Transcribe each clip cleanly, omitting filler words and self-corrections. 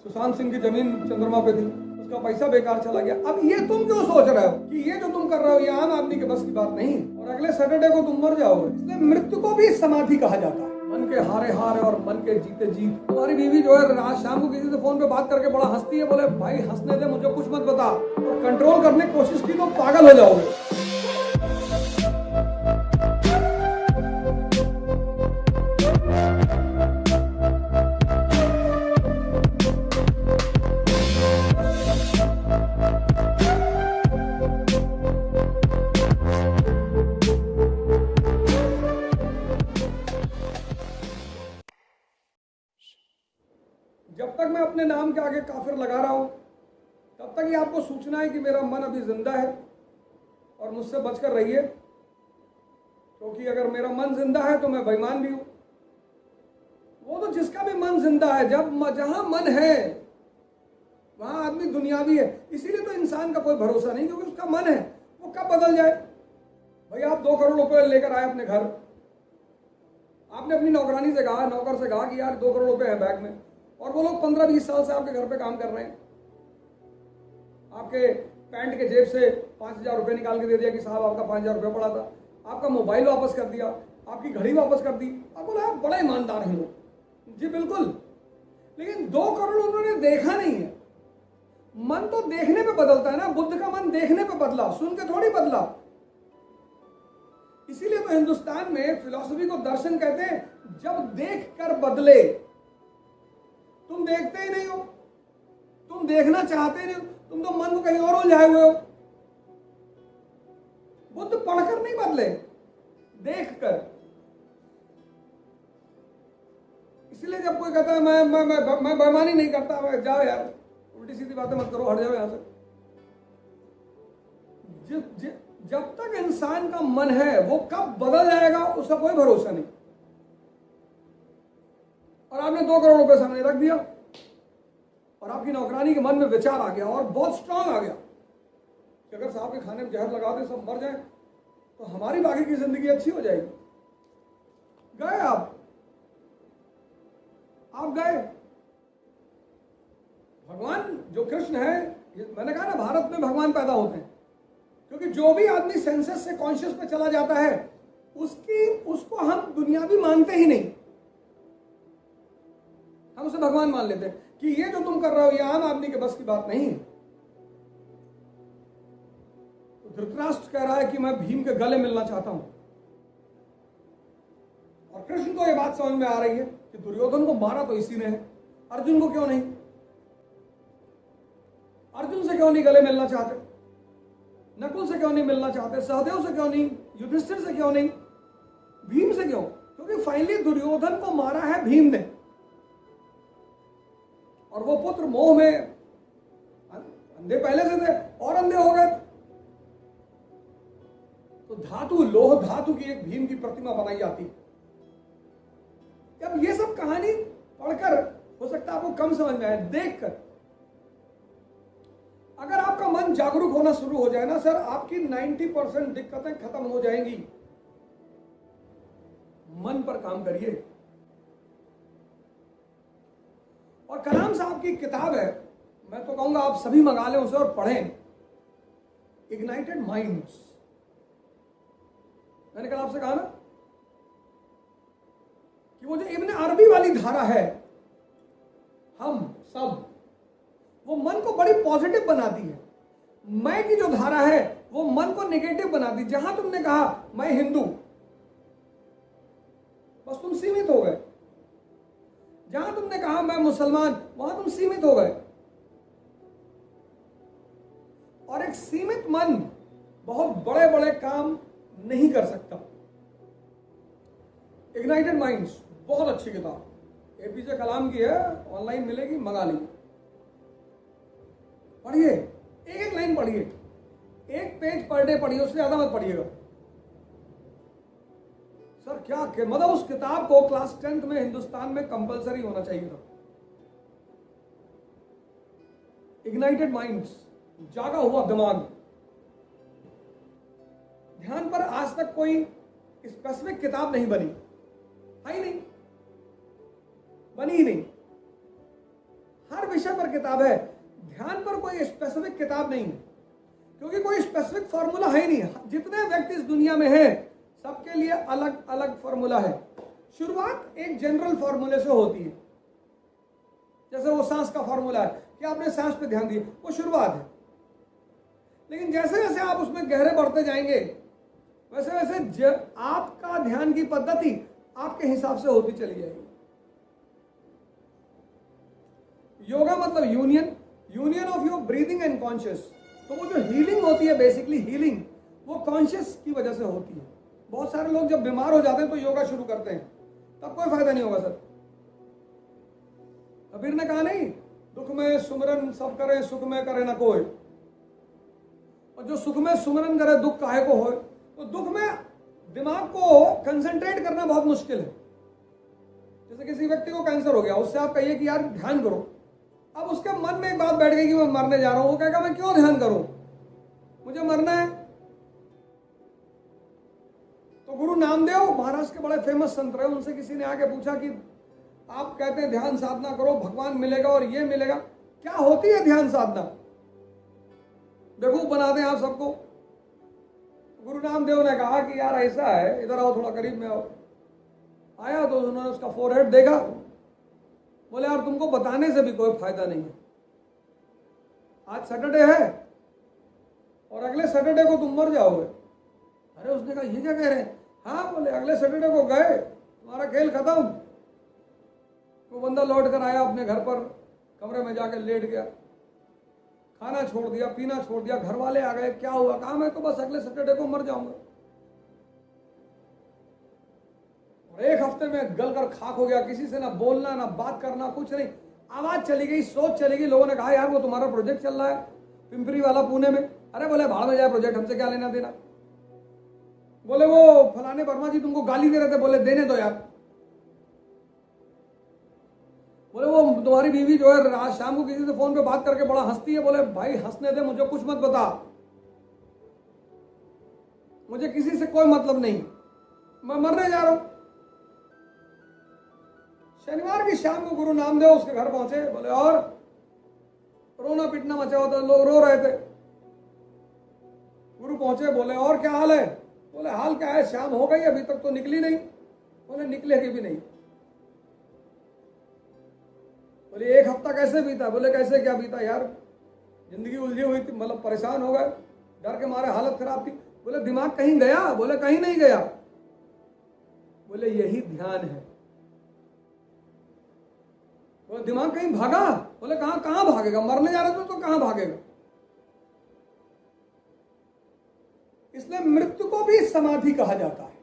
सुशांत सिंह की जमीन चंद्रमा पे थी, उसका पैसा बेकार चला गया। अब ये तुम क्यों सोच रहे हो कि ये जो तुम कर रहे हो ये आम आदमी के बस की बात नहीं, और अगले सैटरडे को तुम मर जाओगे। इसलिए मृत्यु को भी समाधि कहा जाता है। मन के हारे हार और मन के जीते जीत। तुम्हारी बीवी जो है आज शाम को किसी से फोन पे बात करके बड़ा हंसती है, बोले भाई हंसने दे, मुझे कुछ मत बता, और कंट्रोल करने की कोशिश की तो पागल हो जाओगे। जब तक मैं अपने नाम के आगे काफिर लगा रहा हूं तब तक ये आपको सूचना है कि मेरा मन अभी जिंदा है और मुझसे बचकर रहिए, क्योंकि अगर मेरा मन जिंदा है तो मैं बेईमान भी हूं। वो तो जिसका भी मन जिंदा है, जहां मन है वहां आदमी दुनियावी है। इसीलिए तो इंसान का कोई भरोसा नहीं, क्योंकि उसका मन है, वो कब बदल जाए। भाई आप 2 करोड़ रुपए लेकर आए अपने घर, आपने अपनी नौकरानी से कहा, नौकर से कहा कि यार 2 करोड़ रुपए है बैग में, और वो लोग 15-20 साल से आपके घर पे काम कर रहे हैं। आपके पैंट के जेब से 5,000 रुपये निकाल के दे दिया कि साहब आपका 5,000 रुपये पड़ा था, आपका मोबाइल वापस कर दिया, आपकी घड़ी वापस कर दी। आप बोला आप बड़ा ईमानदार हैं लोग। जी बिल्कुल, लेकिन 2 करोड़ उन्होंने देखा नहीं है। मन तो देखने पे बदलता है ना, बुद्ध का मन देखने पे बदला, सुन के थोड़ी बदला। इसीलिए तो हिंदुस्तान में फिलॉसफी को दर्शन कहते हैं। जब देख कर बदले, तुम देखते ही नहीं हो, तुम देखना चाहते नहीं हो, तुम तो मन को कहीं और उलझाए हुए हो। बुद्ध पढ़कर नहीं बदले, देखकर। इसलिए जब कोई कहता है मैं बेईमानी नहीं करता, मैं जाओ यार, उल्टी सीधी बातें मत करो, हट जाओ यहां से। जब तक इंसान का मन है, वो कब बदल जाएगा उसका कोई भरोसा नहीं। और आपने 2 करोड़ रुपए सामने रख दिया और आपकी नौकरानी के मन में विचार आ गया और बहुत स्ट्रांग आ गया कि अगर साहब के खाने में जहर लगा दे, सब मर जाए, तो हमारी बाकी की जिंदगी अच्छी हो जाएगी। गए आप गए। भगवान जो कृष्ण है, मैंने कहा ना भारत में भगवान पैदा होते हैं, क्योंकि जो भी आदमी सेंसेस से कॉन्शियस पे चला जाता है उसको हम दुनियावी मानते ही नहीं, हम उसे भगवान मान लेते हैं कि ये जो तुम कर रहे हो ये आम आदमी के बस की बात नहीं है। तो धृतराष्ट्र कह रहा है कि मैं भीम के गले मिलना चाहता हूं, और कृष्ण को यह बात समझ में आ रही है कि दुर्योधन को मारा तो इसी ने है, अर्जुन को क्यों नहीं, अर्जुन से क्यों नहीं गले मिलना चाहते, नकुल से क्यों नहीं मिलना चाहते, सहदेव से क्यों नहीं, युधिष्ठिर से क्यों नहीं, भीम से क्यों? क्योंकि फाइनली दुर्योधन को मारा है भीम ने, और वो पुत्र मोह में अंधे पहले से थे और अंधे हो गए। तो धातु, लोह धातु की एक भीम की प्रतिमा बनाई जाती है। अब ये सब कहानी पढ़कर हो सकता है आपको कम समझ में आए, देखकर। अगर आपका मन जागरूक होना शुरू हो जाए ना सर, आपकी 90% दिक्कतें खत्म हो जाएंगी। मन पर काम करिए। और कलाम साहब की किताब है, मैं तो कहूंगा आप सभी मंगा लें उसे और पढ़ें, इग्नाइटेड माइंड्स। मैंने कल आपसे कहा ना कि वो जो इब्न अरबी वाली धारा है, हम सब, वो मन को बड़ी पॉजिटिव बनाती है। मैं की जो धारा है वो मन को नेगेटिव बनाती। जहां तुमने कहा मैं हिंदू, बस तुम सीमित हो गए। जहां तुमने कहा मैं मुसलमान, वहां तुम सीमित हो गए। और एक सीमित मन बहुत बड़े बड़े काम नहीं कर सकता। इग्नाइटेड माइंड्स बहुत अच्छी किताब, एपीजे कलाम की है, ऑनलाइन मिलेगी, मंगा लीजिए, पढ़िए, एक एक लाइन पढ़िए, 1 पेज पर डे पढ़िए, उससे ज्यादा मत पढ़िएगा। सर क्या मतलब उस किताब को क्लास 10th में हिंदुस्तान में कंपलसरी होना चाहिए था। इग्नाइटेड माइंड्स, जागा हुआ दिमाग। ध्यान पर आज तक कोई स्पेसिफिक किताब नहीं बनी, है ही नहीं, बनी ही नहीं। हर विषय पर किताब है, ध्यान पर कोई स्पेसिफिक किताब नहीं है, क्योंकि कोई स्पेसिफिक फॉर्मूला है ही नहीं। जितने व्यक्ति इस दुनिया में हैं सबके लिए अलग अलग फॉर्मूला है। शुरुआत एक जनरल फॉर्मूले से होती है, जैसे वो सांस का फॉर्मूला है कि आपने सांस पे ध्यान दिया, वो शुरुआत है। लेकिन जैसे जैसे आप उसमें गहरे बढ़ते जाएंगे वैसे वैसे आपका ध्यान की पद्धति आपके हिसाब से होती चली जाएगी। योगा मतलब union of your breathing and conscious. तो वो जो हीलिंग होती है, बेसिकली हीलिंग वो कॉन्शियस की वजह से होती है। बहुत सारे लोग जब बीमार हो जाते हैं तो योगा शुरू करते हैं, तब कोई फायदा नहीं होगा सर। कबीर ने कहा नहीं, दुख में सुमरन सब करे, सुख में करे ना कोई। और जो सुख में सुमरन करे दुख काहे को हो। तो दुख में दिमाग को कंसंट्रेट करना बहुत मुश्किल है। जैसे किसी व्यक्ति को कैंसर हो गया, उससे आप कहिए कि यार ध्यान करो, अब उसके मन में एक बात बैठ गई कि मैं मरने जा रहा हूं, वो कहेगा मैं क्यों ध्यान करूं, मुझे मरना है। तो गुरु नामदेव महाराष्ट्र के बड़े फेमस संत रहे, उनसे किसी ने आके पूछा कि आप कहते हैं ध्यान साधना करो, भगवान मिलेगा और ये मिलेगा, क्या होती है ध्यान साधना, बेवकूफ बना दें आप सबको। गुरु नामदेव ने कहा कि यार ऐसा है, इधर आओ, थोड़ा करीब में आओ। आया तो उन्होंने उसका फोरहेड देखा, बोले यार तुमको बताने से भी कोई फायदा नहीं है, आज सैटरडे है और अगले सैटरडे को तुम मर जाओगे। अरे उसने कहा ये क्या कह रहे हैं। हाँ बोले अगले सैटरडे को गए, तुम्हारा खेल खत्म। वो बंदा लौट कर आया अपने घर पर, कमरे में जाकर लेट गया, खाना छोड़ दिया, पीना छोड़ दिया। घर वाले आ गए, क्या हुआ, कहा मैं तो बस अगले सैटरडे को मर जाऊंगा। और एक हफ्ते में गल कर खाक हो गया, किसी से ना बोलना ना बात करना, कुछ नहीं। आवाज चली गई, सोच चली गई। लोगों ने कहा यार वो तुम्हारा प्रोजेक्ट चल रहा है पिंपरी वाला पुणे में। अरे बोले भाड़ में जाए प्रोजेक्ट, हमसे क्या लेना देना। बोले वो फलाने वर्मा जी तुमको गाली दे रहे थे, बोले देने दो यार। बोले वो तुम्हारी बीवी जो है आज शाम को किसी से फोन पे बात करके बड़ा हंसती है, बोले भाई हंसने दे, मुझे कुछ मत बता, मुझे किसी से कोई मतलब नहीं, मैं मरने जा रहा हूं। शनिवार की शाम को गुरु नामदेव उसके घर पहुंचे। बोले और रोना पिटना मचा होता, लोग रो रहे थे। गुरु पहुंचे, बोले और क्या हाल है। बोले हाल क्या है, शाम हो गई अभी तक तो निकली नहीं। बोले निकलेगी भी नहीं। बोले एक हफ्ता कैसे बीता। बोले कैसे क्या बीता यार, जिंदगी उलझी हुई थी, मतलब परेशान हो गए, डर के मारे हालत खराब थी। बोले दिमाग कहीं गया। बोले कहीं नहीं गया। बोले यही ध्यान है। बोले दिमाग कहीं भागा। बोले कहां कहां भागेगा, मरने जा रहे तो कहां भागेगा। इसलिए मृत्यु को भी समाधि कहा जाता है।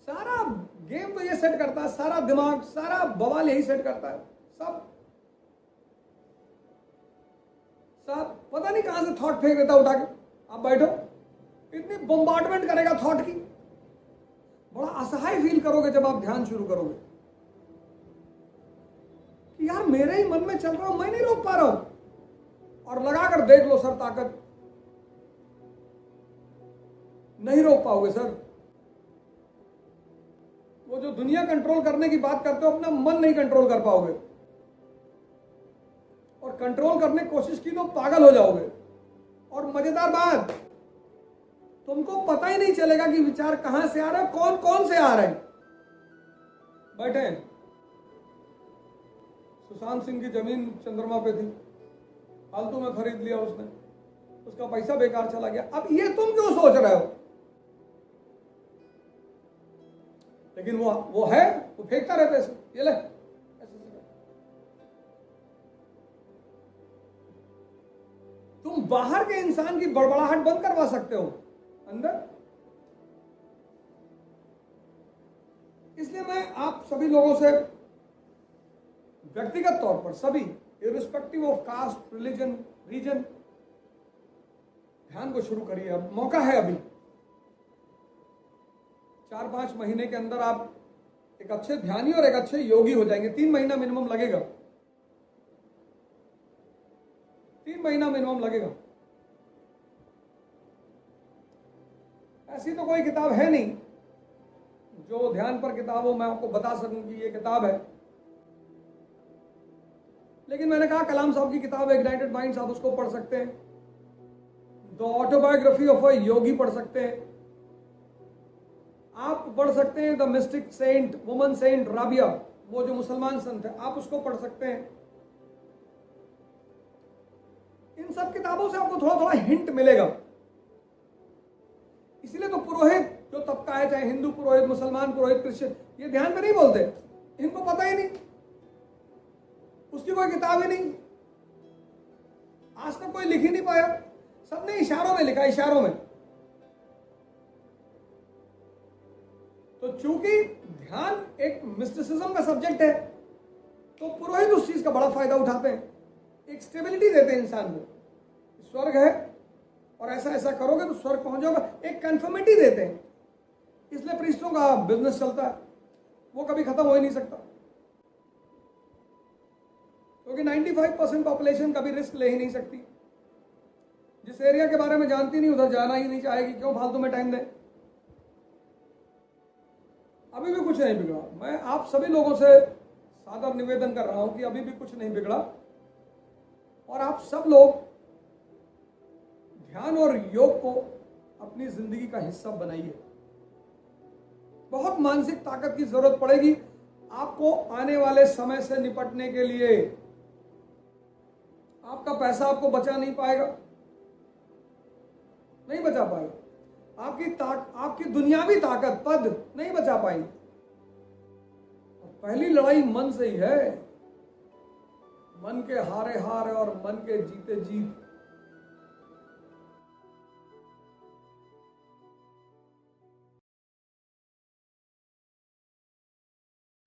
सारा गेम तो ये सेट करता है, सारा दिमाग सारा बवाल यही सेट करता है। सब पता नहीं कहां से थॉट फेंक देता उठा के। आप बैठो, इतनी बम्बार्डमेंट करेगा थॉट की, बड़ा असहाय फील करोगे जब आप ध्यान शुरू करोगे कि यार मेरे ही मन में चल रहा हूं, मैं नहीं रोक पा रहा हूं। और लगाकर देख लो सर ताकत, नहीं रोक पाओगे सर। वो जो दुनिया कंट्रोल करने की बात करते हो, अपना मन नहीं कंट्रोल कर पाओगे, और कंट्रोल करने की कोशिश की तो पागल हो जाओगे। और मजेदार बात, तुमको पता ही नहीं चलेगा कि विचार कहां से आ रहा है, कौन कौन से आ रहे हैं। बैठे सुशांत सिंह की जमीन चंद्रमा पे थी, फालतू में खरीद लिया उसने, उसका पैसा बेकार चला गया। अब ये तुम क्यों सोच रहे हो। लेकिन वो है, वो फेंकता रहता है, ये ले तुम बाहर के इंसान की बड़बड़ाहट बंद करवा सकते हो अंदर। इसलिए मैं आप सभी लोगों से व्यक्तिगत तौर पर, सभी irrespective of caste, religion, region, ध्यान को शुरू करिए। अब मौका है, अभी 4-5 महीने के अंदर आप एक अच्छे ध्यानी और एक अच्छे योगी हो जाएंगे। 3 महीना मिनिमम लगेगा, 3 महीना मिनिमम लगेगा। ऐसी तो कोई किताब है नहीं जो ध्यान पर किताब हो, मैं आपको बता सकूं कि ये किताब है। लेकिन मैंने कहा कलाम साहब की किताब इग्नाइटेड माइंड्स, आप उसको पढ़ सकते हैं। The autobiography of a yogi पढ़ सकते हैं। आप पढ़ सकते हैं the mystic saint, woman saint Rabia, वो जो मुसलमान संत है, आप उसको पढ़ सकते हैं। इन सब किताबों से आपको थोड़ा थोड़ा हिंट मिलेगा। इसीलिए तो पुरोहित जो तबका है, चाहे हिंदू पुरोहित, मुसलमान पुरोहित, क्रिश्चियन, ये ध्यान में नहीं बोलते, इनको पता ही नहीं, उसकी कोई किताब ही नहीं, आज तक कोई लिख ही नहीं पाया, सबने इशारों में लिखा, इशारों में। तो चूंकि ध्यान एक मिस्टिसिज्म का सब्जेक्ट है, तो पुरोहित उस चीज का बड़ा फायदा उठाते हैं, एक स्टेबिलिटी देते हैं इंसान को, स्वर्ग है और ऐसा ऐसा करोगे तो स्वर्ग पहुंच जाओगे, एक कंफर्मिटी देते हैं। इसलिए प्रीस्टों का बिजनेस चलता है, वो कभी खत्म हो ही नहीं सकता, क्योंकि 95% पॉपुलेशन कभी रिस्क ले ही नहीं सकती। जिस एरिया के बारे में जानती नहीं उधर जाना ही नहीं चाहेगी, क्यों फालतू में टाइम दें। अभी भी कुछ नहीं बिगड़ा। मैं आप सभी लोगों से सादर निवेदन कर रहा हूं कि अभी भी कुछ नहीं बिगड़ा, और आप सब लोग ध्यान और योग को अपनी जिंदगी का हिस्सा बनाइए। बहुत मानसिक ताकत की जरूरत पड़ेगी आपको आने वाले समय से निपटने के लिए। आपका पैसा आपको बचा नहीं पाएगा, नहीं बचा पाएगा। आपकी दुनियावी ताकत, पद नहीं बचा पाएगी। पहली लड़ाई मन से ही है, मन के हारे हार और मन के जीते जीत।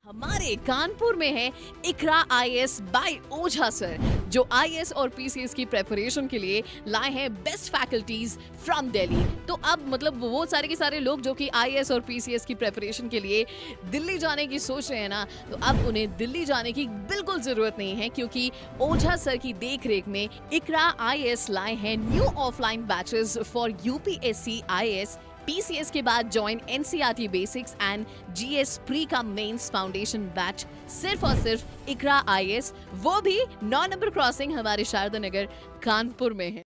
हमारे कानपुर में है इकरा आईएएस बाय ओझा सर, जो आईएएस और पीसीएस की प्रेपरेशन के लिए लाए हैं बेस्ट फैकल्टीज फ्रॉम दिल्ली। तो अब मतलब वो सारे के सारे लोग जो कि आईएएस और पीसीएस की प्रेपरेशन के लिए दिल्ली जाने की सोच रहे हैं ना, तो अब उन्हें दिल्ली जाने की बिल्कुल जरूरत नहीं है, क्योंकि ओझा सर की देखरेख में इकरा आईएएस लाए हैं new offline batches for UPSC IAS PCS के बाद join NCERT basics and GS pre का मेंस फाउंडेशन बैच सिर्फ और सिर्फ इकरा आईएएस, वो भी 9 नंबर क्रॉसिंग हमारे शारदा नगर कानपुर में है।